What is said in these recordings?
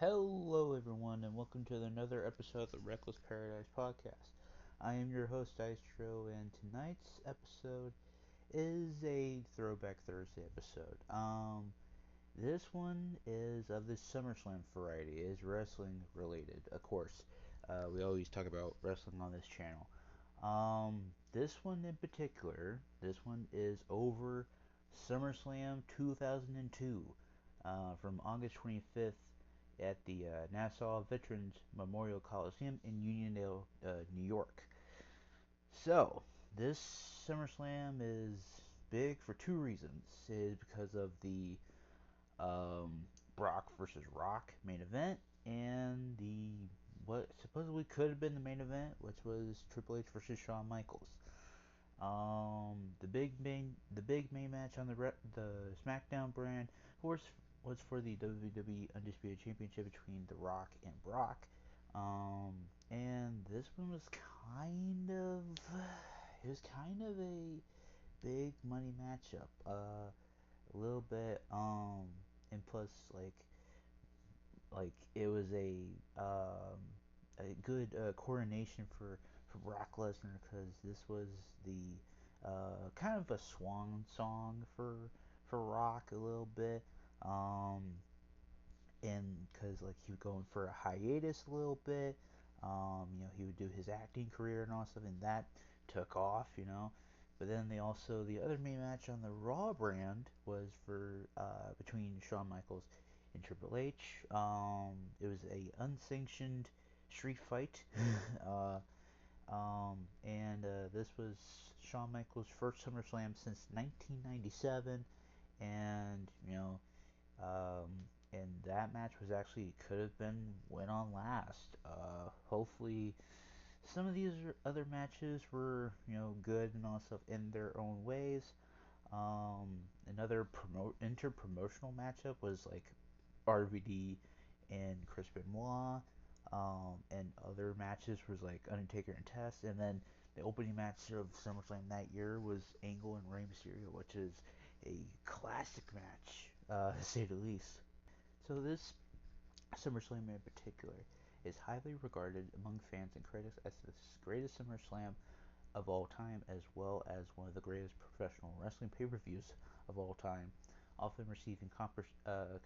Hello, everyone, and welcome to another episode of the Reckless Paradise podcast. I am your host, Dystro, and tonight's episode is a Throwback Thursday episode. This one is of the Summerslam variety, it is wrestling related, of course. We always talk about wrestling on this channel. This one in particular, this one is over SummerSlam 2002 from August 25th at the Nassau Veterans Memorial Coliseum in Uniondale, New York. So, this SummerSlam is big for two reasons. It is because of the Brock versus Rock main event and the what supposedly could have been the main event, which was Triple H versus Shawn Michaels. The big main match on the SmackDown brand was for the WWE Undisputed Championship between The Rock and Brock. Um, and this one was kind of a big money matchup. A little bit. And plus like it was a good coronation for Brock Lesnar because this was the kind of a swan song for Rock a little bit, um, and because like he was going for a hiatus a little bit, he would do his acting career and all stuff, and that took off, But then the other main match on the Raw brand was for between Shawn Michaels and Triple H. It was a unsanctioned street fight, uh, and this was Shawn Michaels' first SummerSlam since 1997, and um, and that match was actually could have been went on last. Hopefully, some of these other matches were good and all stuff in their own ways. Another inter-promotional matchup was like RVD and Chris Benoit. And other matches was like Undertaker and Test, and then the opening match of SummerSlam that year was Angle and Rey Mysterio, which is a classic match, to say the least. So this SummerSlam in particular is highly regarded among fans and critics as the greatest SummerSlam of all time, as well as one of the greatest professional wrestling pay-per-views of all time, often receiving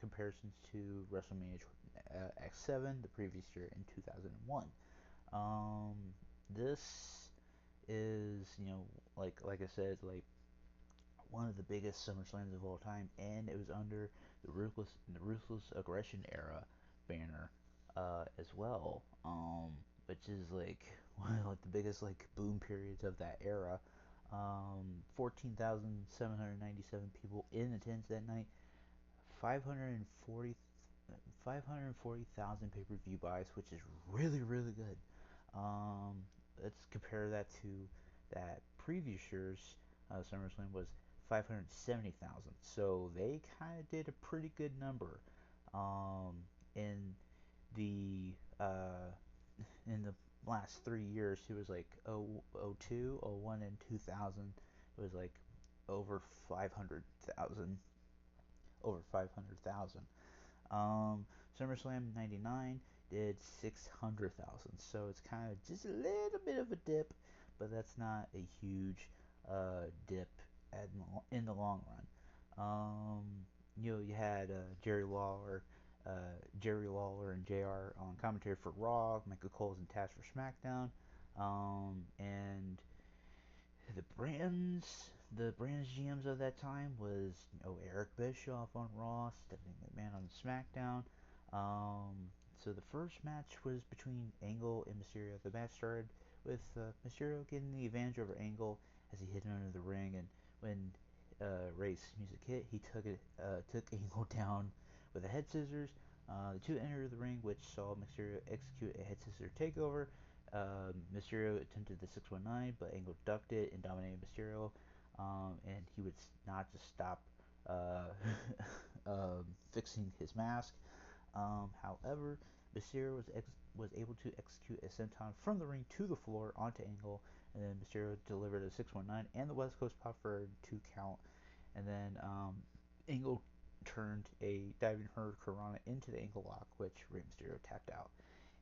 comparisons to WrestleMania X7 the previous year in 2001. Um, this is, like I said, like one of the biggest SummerSlams of all time, and it was under the Ruthless Aggression era banner as well, which is like one of like the biggest like boom periods of that era. 14,797 people in attendance that night, 540 540,000 pay-per-view buys, which is really really good. Um, let's compare that to that previous year's SummerSlam was 570,000. So they kind of did a pretty good number. Um, in the in the last 3 years, it was like 02, 01, and 2000. It was like over 500,000, over 500,000. Um, SummerSlam '99 did 600,000, so it's kind of just a little bit of a dip, but that's not a huge dip in the long run. You had Jerry Lawler and JR on commentary for Raw, Michael Coles and Taz for SmackDown, and the brands GMs of that time was Eric Bischoff on Raw, Stephanie McMahon on SmackDown. So the first match was between Angle and Mysterio. The match started with Mysterio getting the advantage over Angle as he hit him under the ring, and when Ray's music hit, he took Angle down with a head scissors. The two entered the ring, which saw Mysterio execute a head scissor takeover. Mysterio attempted the 619, but Angle ducked it and dominated Mysterio. And he would not just stop uh, fixing his mask. However, Mysterio was able to execute a senton from the ring to the floor onto Angle, and then Mysterio delivered a 619 and the West Coast Pop for a 2 count. And then Angle turned a diving hurricanrana into the ankle lock, which Rey Mysterio tapped out.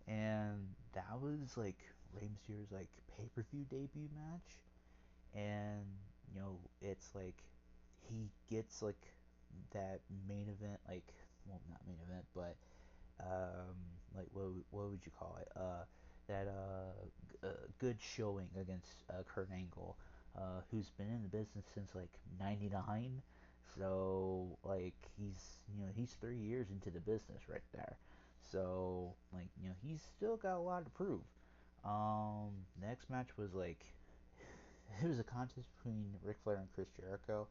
And that was like Rey Mysterio's like pay-per-view debut match, and it's like he gets like that main event, like, well, not main event, but um like what would you call it, that good showing against Kurt Angle, who's been in the business since like '99. So like he's 3 years into the business right there. So like he's still got a lot to prove. Next match was like it was a contest between Ric Flair and Chris Jericho.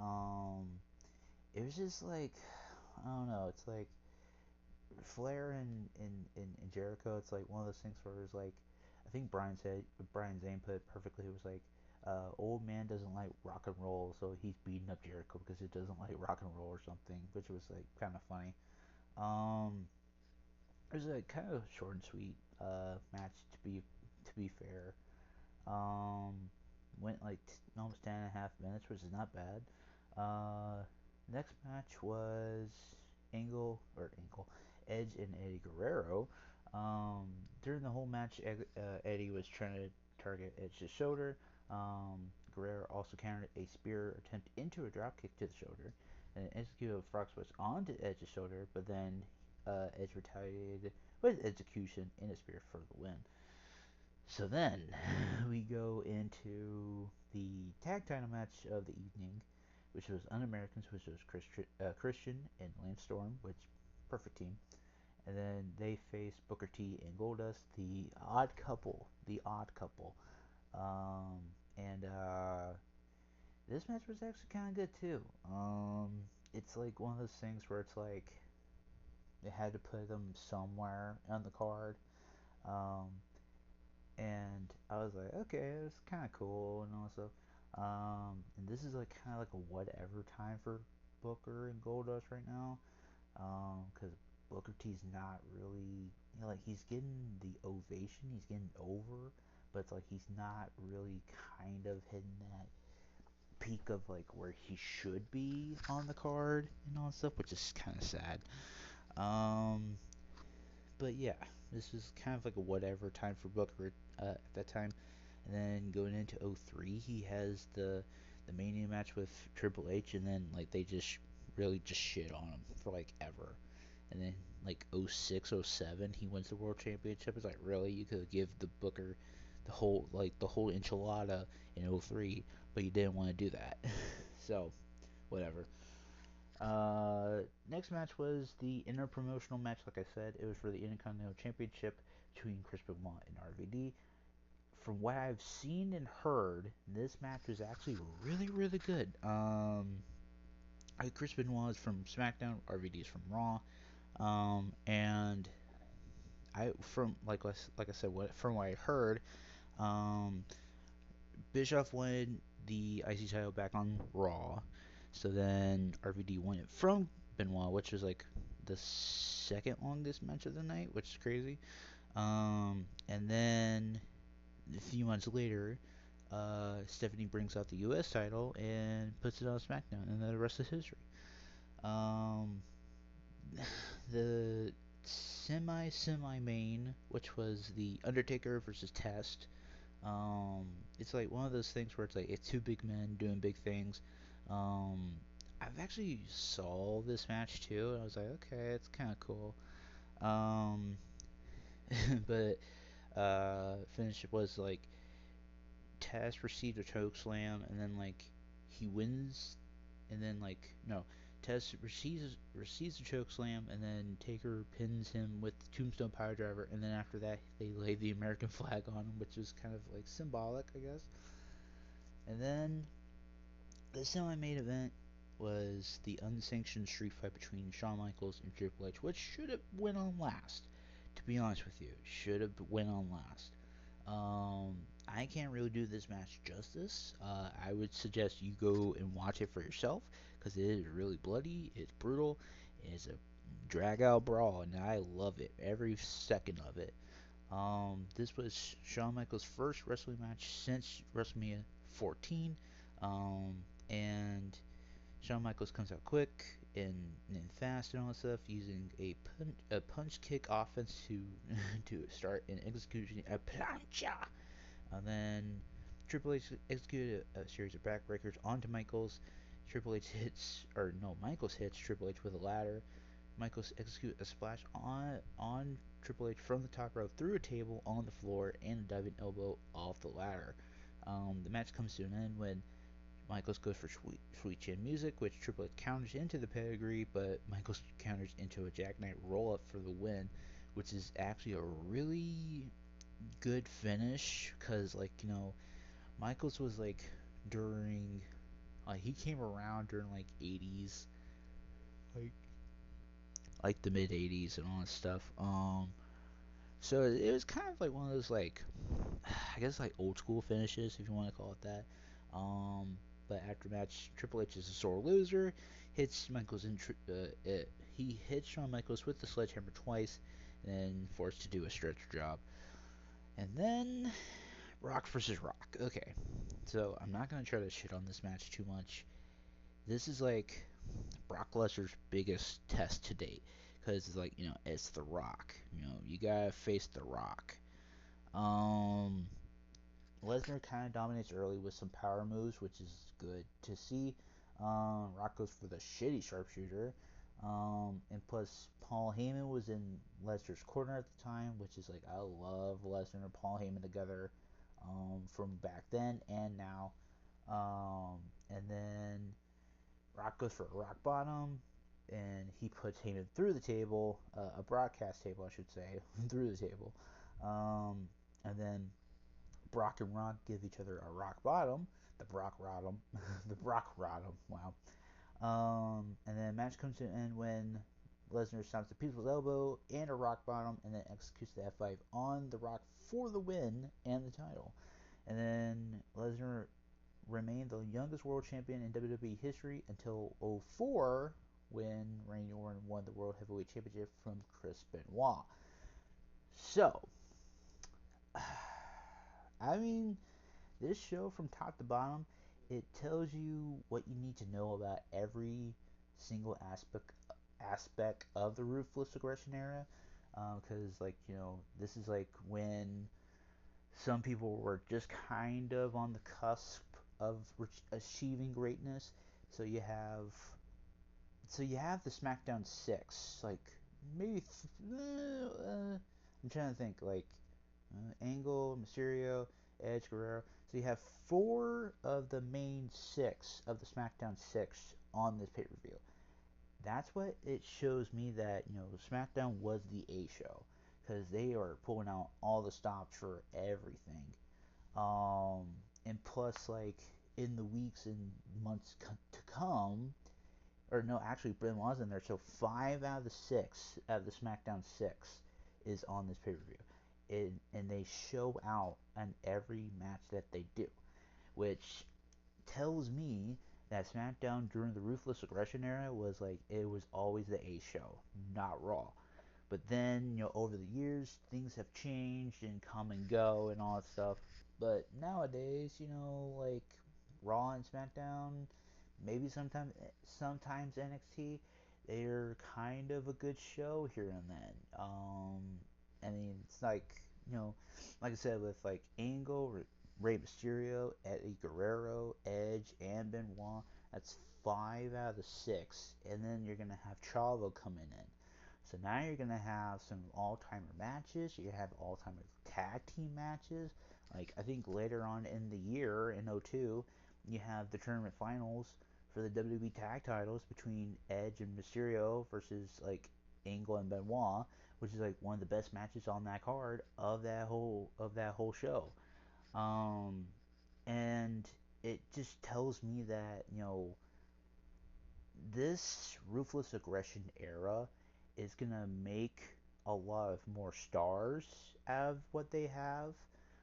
Um, it was just like I don't know. It's like Flair and Jericho. It's like one of those things where it's like I think Brian Zane put it perfectly. It was like old man doesn't like rock and roll, so he's beating up Jericho because it doesn't like rock and roll or something, which was like kind of funny. Um, it was a kind of short and sweet match to be fair. Um, went like almost 10.5 minutes, which is not bad. Uh, Next match was Edge and Eddie Guerrero. Um, During the whole match, Eddie was trying to target Edge's shoulder. Guerrero also countered a spear attempt into a dropkick to the shoulder, and executed a frog splash onto Edge's shoulder, but then Edge retaliated with execution in a spear for the win. So then we go into the tag title match of the evening, which was Un-Americans, which was Christian and Lance Storm, which perfect team. And then they faced Booker T and Goldust, the odd couple, Um, and this match was actually kind of good too. It's like one of those things where it's like they had to put them somewhere on the card. Um, and I was like, okay, it's kind of cool and also, and this is like kind of like a whatever time for Booker and Goldust right now, because Booker T's not really, like he's getting the ovation, he's getting over, but it's like he's not really kind of hitting that peak of like where he should be on the card and all that stuff, which is kind of sad. Um, but yeah, this was kind of like a whatever time for Booker at that time. And then going into '03, he has the Mania match with Triple H, and then like they just really just shit on him for like ever. And then like '06, '07, he wins the World Championship. It's like really you could give the Booker the whole enchilada in '03, but you didn't want to do that. So whatever. Next match was the interpromotional match. Like I said, it was for the Intercontinental Championship between Chris Benoit and RVD. From what I've seen and heard, this match was actually really, really good. Chris Benoit is from SmackDown, RVD is from Raw, and like I said, from what I heard, um, Bischoff won the IC title back on Raw, so then RVD won it from Benoit, which was like the second longest match of the night, which is crazy. And then a few months later, Stephanie brings out the U.S. title and puts it on SmackDown, and then the rest is history. Um, the semi main, which was the Undertaker versus Test. It's like one of those things where it's like it's two big men doing big things. Um, I've actually saw this match too, and I was like, okay, it's kind of cool. Um, but finish was like Taz received a choke slam, and then like he wins, and then like no, Taz receives a choke slam, and then Taker pins him with the Tombstone Power Driver, and then after that they lay the American flag on him, which is kind of like symbolic, I guess. And then the semi-main event was the unsanctioned street fight between Shawn Michaels and Triple H, which should have went on last. To be honest with you, should have went on last. I can't really do this match justice. I would suggest you go and watch it for yourself because it is really bloody, it's brutal, it's a drag out brawl, and I love it every second of it. This was Shawn Michaels' first wrestling match since WrestleMania 14, and Shawn Michaels comes out quick and fast and all that stuff, using a punch kick offense to to start and executing a plancha. And then Triple H executed a series of backbreakers onto Michaels. Triple H hits, or no, Michaels hits Triple H with a ladder. Michaels execute a splash on Triple H from the top rope through a table on the floor and a diving elbow off the ladder. The match comes to an end when Michaels goes for sweet chin music, which Triple H counters into the pedigree, but Michaels counters into a jackknife roll up for the win, which is actually a really good finish because, like, Michaels was like during, he came around during like 80s, like the mid 80s and all that stuff. So it was kind of like one of those, like, I guess like old school finishes, if you want to call it that. Um, but after match, Triple H is a sore loser. Hits Michaels he hits Shawn Michaels with the sledgehammer twice, and then forced to do a stretcher job. And then Rock versus Rock. Okay, so I'm not gonna try to shit on this match too much. This is like Brock Lesnar's biggest test to date, because it's like, it's The Rock. You gotta face The Rock. Um, Lesnar kind of dominates early with some power moves, which is good to see. Rock goes for the shitty sharpshooter. And plus, Paul Heyman was in Lesnar's corner at the time, which is like, I love Lesnar and Paul Heyman together, from back then and now. And then Rock goes for a rock bottom, and he puts Heyman through the table, a broadcast table, I should say, through the table. And then Brock and Rock give each other a rock bottom, the Brock Rodham, the Brock Rodham. Wow. And then match comes to an end when Lesnar stomps the people's elbow and a rock bottom, and then executes the F5 on the Rock for the win and the title. And then Lesnar remained the youngest world champion in WWE history until '04, when Randy Orton won the World Heavyweight Championship from Chris Benoit. So, I mean, this show from top to bottom, it tells you what you need to know about every single aspect of the ruthless aggression era. Because, like, this is like when some people were just kind of on the cusp of achieving greatness. So you have the SmackDown 6, like, maybe I'm trying to think, like, Angle, Mysterio, Edge, Guerrero. So you have 4 of the main 6 of the SmackDown 6 on this pay-per-view. That's what it shows me, that, SmackDown was the A show, because they are pulling out all the stops for everything. Um, and plus, like, in the weeks and months to come, or no, actually, Benoit's in there. So 5 out of the 6 of the SmackDown 6 is on this pay per view, and they show out on every match that they do, which tells me that SmackDown during the Ruthless Aggression era was like, it was always the A show, not Raw. But then, over the years, things have changed and come and go and all that stuff. But nowadays, like, Raw and SmackDown, maybe sometimes NXT, they're kind of a good show here and then. I mean, it's like, like I said, with like Angle, Rey Mysterio, Eddie Guerrero, Edge, and Benoit, that's 5 out of the 6, and then you're gonna have Chavo coming in. So now you're gonna have some all-timer matches. You have all-timer tag team matches. Like, I think later on in the year, in '02, you have the tournament finals for the WWE tag titles between Edge and Mysterio versus, like, Angle and Benoit, which is like one of the best matches on that card of that whole show. Um, and it just tells me that, this ruthless aggression era is gonna make a lot of more stars out of what they have.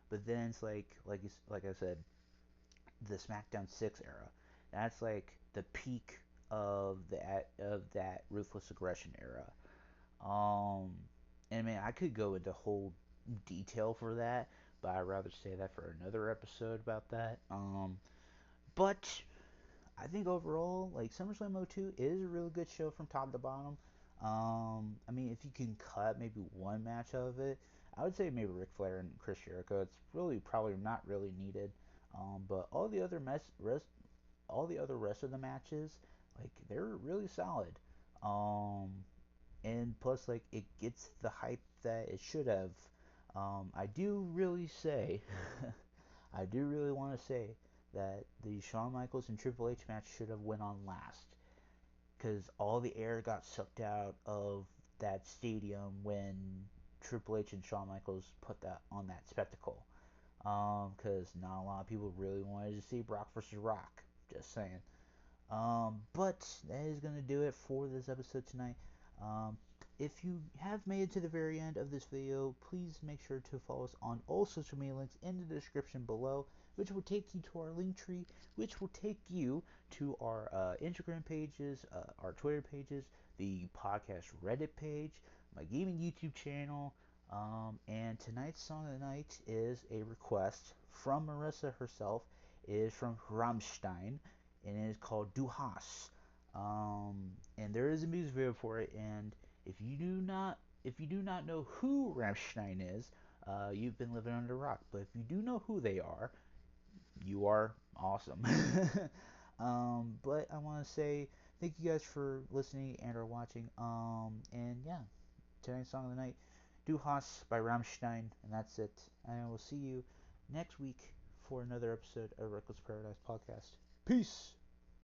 But then it's like I said, the SmackDown 6 era. That's like the peak of that ruthless aggression era. Um, and I mean, I could go into whole detail for that, but I'd rather say that for another episode about that. But I think overall, like Summerslam '02 is a really good show from top to bottom. I mean, if you can cut maybe one match of it, I would say maybe Ric Flair and Chris Jericho. It's really probably not really needed. But all the other rest of the matches, like they're really solid. Um, and plus, like it gets the hype that it should have. I do really say, I do really want to say that the Shawn Michaels and Triple H match should have went on last because all the air got sucked out of that stadium when Triple H and Shawn Michaels put that on that spectacle. Because not a lot of people really wanted to see Brock versus Rock. Just saying. But that is going to do it for this episode tonight. Um, if you have made it to the very end of this video, please make sure to follow us on all social media links in the description below, which will take you to our link tree, which will take you to our Instagram pages, our Twitter pages, the podcast Reddit page, my gaming YouTube channel, and tonight's song of the night is a request from Marissa herself. It is from Rammstein, and it is called Du Hast. And there is a music video for it. And if you do not know who Rammstein is, you've been living under a rock. But if you do know who they are, you are awesome. But I want to say thank you guys for listening and or watching. And yeah, tonight's song of the night, Du Hast by Rammstein, and that's it. And I will see you next week for another episode of Reckless Paradise Podcast. Peace.